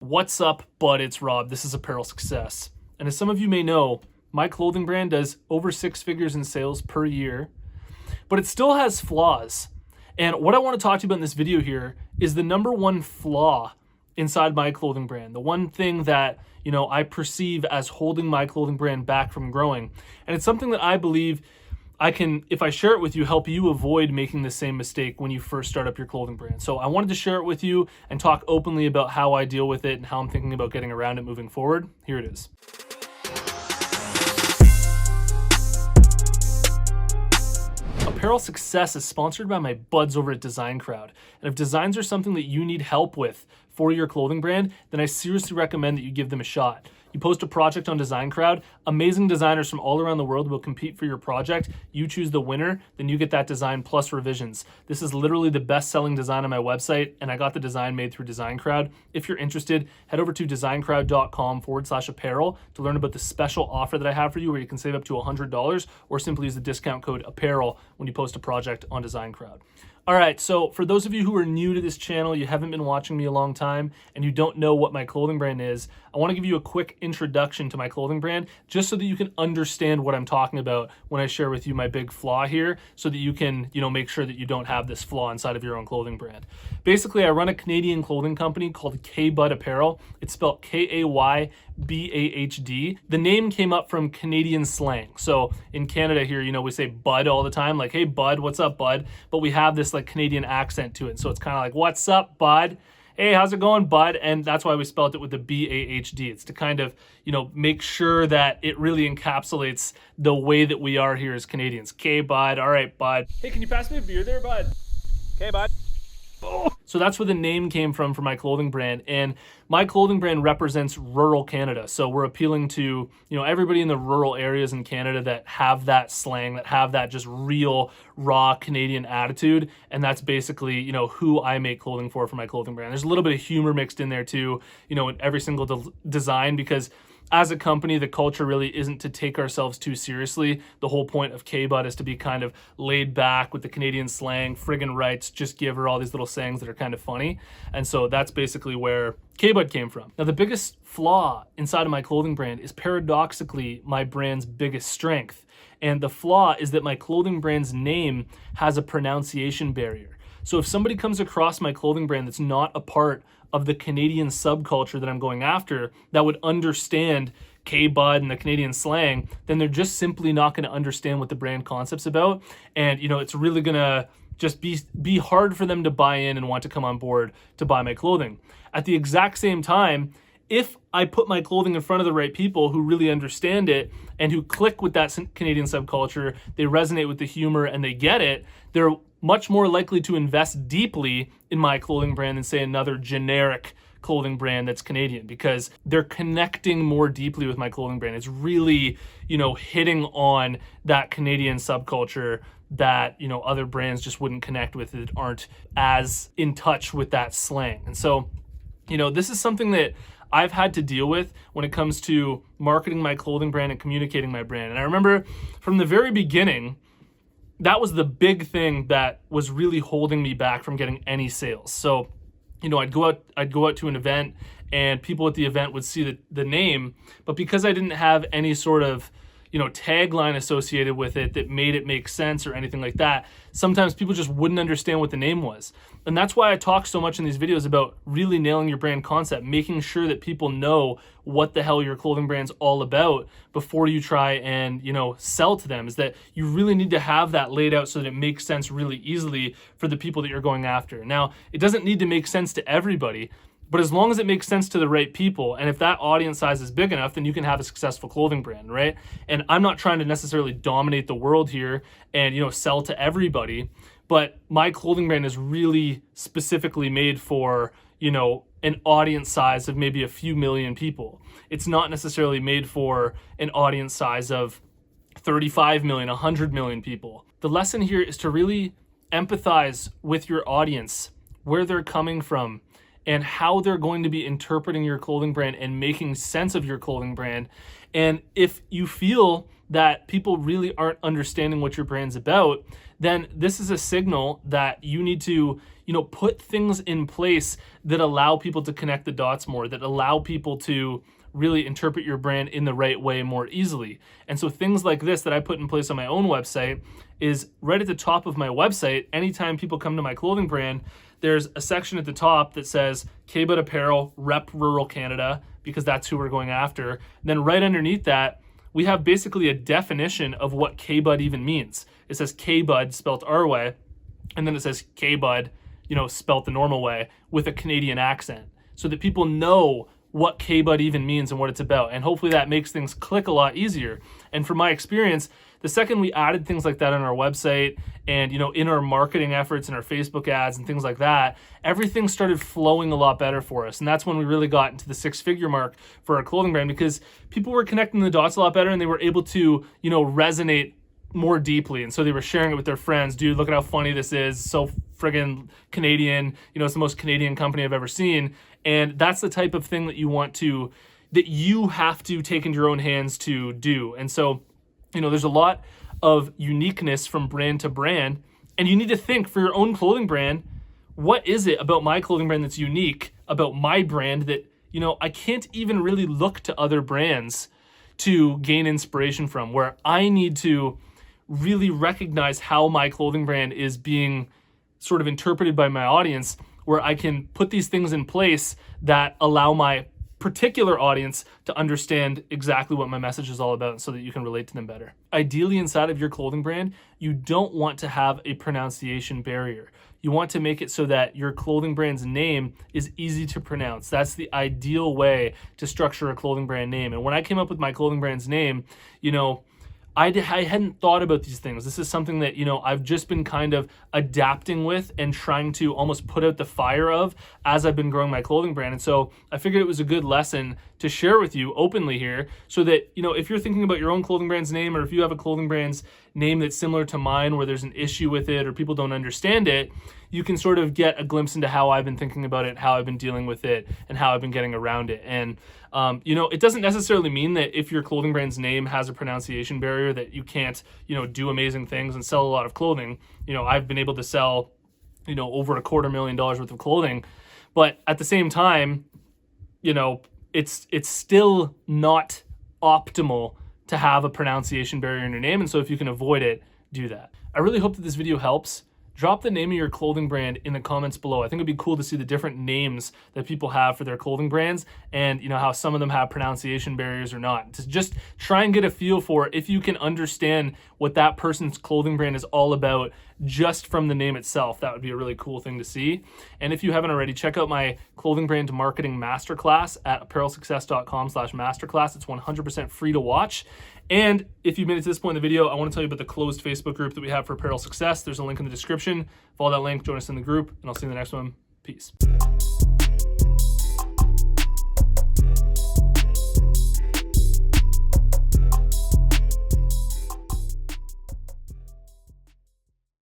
What's up, bud? It's Rob. This is Apparel Success. And as some of you may know, my clothing brand does over 6 figures in sales per year, but it still has flaws. And what I want to talk to you about in this video here is the number one flaw inside my clothing brand. The one thing that, I perceive as holding my clothing brand back from growing. And it's something that I believe I can, if I share it with you, help you avoid making the same mistake when you first start up your clothing brand. So I wanted to share it with you and talk openly about how I deal with it and how I'm thinking about getting around it moving forward. Here it is. Apparel Success is sponsored by my buds over at DesignCrowd. And if designs are something that you need help with for your clothing brand, then I seriously recommend that you give them a shot. You post a project on DesignCrowd, amazing designers from all around the world will compete for your project. You choose the winner, then you get that design plus revisions. This is literally the best-selling design on my website, and I got the design made through DesignCrowd. If you're interested, head over to designcrowd.com/apparel to learn about the special offer that I have for you where you can save up to $100 or simply use the discount code apparel when you post a project on DesignCrowd. All right, so for those of you who are new to this channel, you haven't been watching me a long time, and you don't know what my clothing brand is, I want to give you a quick introduction to my clothing brand, just so that you can understand what I'm talking about when I share with you my big flaw here, so that you can, make sure that you don't have this flaw inside of your own clothing brand. Basically, I run a Canadian clothing company called K-Bud Apparel. It's spelled K-A-Y-B-A-H-D. The name came up from Canadian slang. So in Canada here, we say bud all the time, like, hey, bud, what's up, bud? But we have this Canadian accent to it. So it's kind of like, what's up, bud? Hey, how's it going, bud? And that's why we spelled it with the B-A-H-D. It's to kind of, make sure that it really encapsulates the way that we are here as Canadians. Okay, bud. All right, bud. Hey, can you pass me a beer there, bud? Okay, bud. Oh. So that's where the name came from for my clothing brand. And my clothing brand represents rural Canada. So we're appealing to, everybody in the rural areas in Canada that have that slang, that have that just real, raw Canadian attitude. And that's basically, who I make clothing for my clothing brand. There's a little bit of humor mixed in there too, in every single design, because as a company, the culture really isn't to take ourselves too seriously. The whole point of K-Bud is to be kind of laid back with the Canadian slang, friggin' rights, just give her, all these little sayings that are kind of funny. And so that's basically where K-Bud came from. Now, the biggest flaw inside of my clothing brand is paradoxically my brand's biggest strength. And the flaw is that my clothing brand's name has a pronunciation barrier. So if somebody comes across my clothing brand that's not a part of the Canadian subculture that I'm going after, that would understand K-Bud and the Canadian slang, then they're just simply not going to understand what the brand concept's about. And, it's really going to just be hard for them to buy in and want to come on board to buy my clothing. At the exact same time, if I put my clothing in front of the right people who really understand it and who click with that Canadian subculture, they resonate with the humor and they get it, they're much more likely to invest deeply in my clothing brand than, say, another generic clothing brand that's Canadian, because they're connecting more deeply with my clothing brand. It's really, hitting on that Canadian subculture that, other brands just wouldn't connect with, that aren't as in touch with that slang. And so, this is something that I've had to deal with when it comes to marketing my clothing brand and communicating my brand. And I remember from the very beginning, that was the big thing that was really holding me back from getting any sales. So, I'd go out to an event and people at the event would see the name, but because I didn't have any sort of, tagline associated with it that made it make sense or anything like that, sometimes people just wouldn't understand what the name was. And that's why I talk so much in these videos about really nailing your brand concept, making sure that people know what the hell your clothing brand's all about before you try and, sell to them, is that you really need to have that laid out so that it makes sense really easily for the people that you're going after. Now, it doesn't need to make sense to everybody, but as long as it makes sense to the right people, and if that audience size is big enough, then you can have a successful clothing brand, right? And I'm not trying to necessarily dominate the world here and, sell to everybody, but my clothing brand is really specifically made for, an audience size of maybe a few million people. It's not necessarily made for an audience size of 35 million, 100 million people. The lesson here is to really empathize with your audience, where they're coming from, and how they're going to be interpreting your clothing brand and making sense of your clothing brand. And if you feel that people really aren't understanding what your brand's about, then this is a signal that you need to, put things in place that allow people to connect the dots more, that allow people to really interpret your brand in the right way more easily. And so things like this that I put in place on my own website is right at the top of my website. Anytime people come to my clothing brand, there's a section at the top that says K-Bud Apparel, rep rural Canada, because that's who we're going after. And then right underneath that, we have basically a definition of what K-Bud even means. It says K-Bud spelled our way, and then it says K-Bud, spelled the normal way with a Canadian accent, so that people know what K-Bud even means and what it's about. And hopefully that makes things click a lot easier. And from my experience, the second we added things like that on our website and, in our marketing efforts and our Facebook ads and things like that, everything started flowing a lot better for us. And that's when we really got into the 6-figure mark for our clothing brand, because people were connecting the dots a lot better and they were able to, resonate more deeply. And so they were sharing it with their friends. Dude, look at how funny this is. So friggin' Canadian. It's the most Canadian company I've ever seen. And that's the type of thing that you have to take into your own hands to do. And so, there's a lot of uniqueness from brand to brand, and you need to think for your own clothing brand, what is it about my clothing brand that's unique about my brand that, I can't even really look to other brands to gain inspiration from, where I need to really recognize how my clothing brand is being sort of interpreted by my audience, where I can put these things in place that allow my particular audience to understand exactly what my message is all about, so that you can relate to them better. Ideally, inside of your clothing brand, you don't want to have a pronunciation barrier. You want to make it so that your clothing brand's name is easy to pronounce. That's the ideal way to structure a clothing brand name. And when I came up with my clothing brand's name, I hadn't thought about these things. This is something that, I've just been kind of adapting with and trying to almost put out the fire of as I've been growing my clothing brand. And so I figured it was a good lesson to share with you openly here, so that, if you're thinking about your own clothing brand's name, or if you have a clothing brand's name that's similar to mine where there's an issue with it or people don't understand it, you can sort of get a glimpse into how I've been thinking about it, how I've been dealing with it, and how I've been getting around it. And, it doesn't necessarily mean that if your clothing brand's name has a pronunciation barrier that you can't, do amazing things and sell a lot of clothing. I've been able to sell, over $250,000 worth of clothing, but at the same time, it's still not optimal to have a pronunciation barrier in your name. And so if you can avoid it, do that. I really hope that this video helps. Drop the name of your clothing brand in the comments below. I think it'd be cool to see the different names that people have for their clothing brands, and how some of them have pronunciation barriers or not. To just try and get a feel for if you can understand what that person's clothing brand is all about just from the name itself. That would be a really cool thing to see. And if you haven't already, check out my clothing brand marketing masterclass at apparelsuccess.com/masterclass. It's 100% free to watch. And if you've made it to this point in the video, I want to tell you about the closed Facebook group that we have for Apparel Success. There's a link in the description. Follow that link, join us in the group, and I'll see you in the next one. Peace.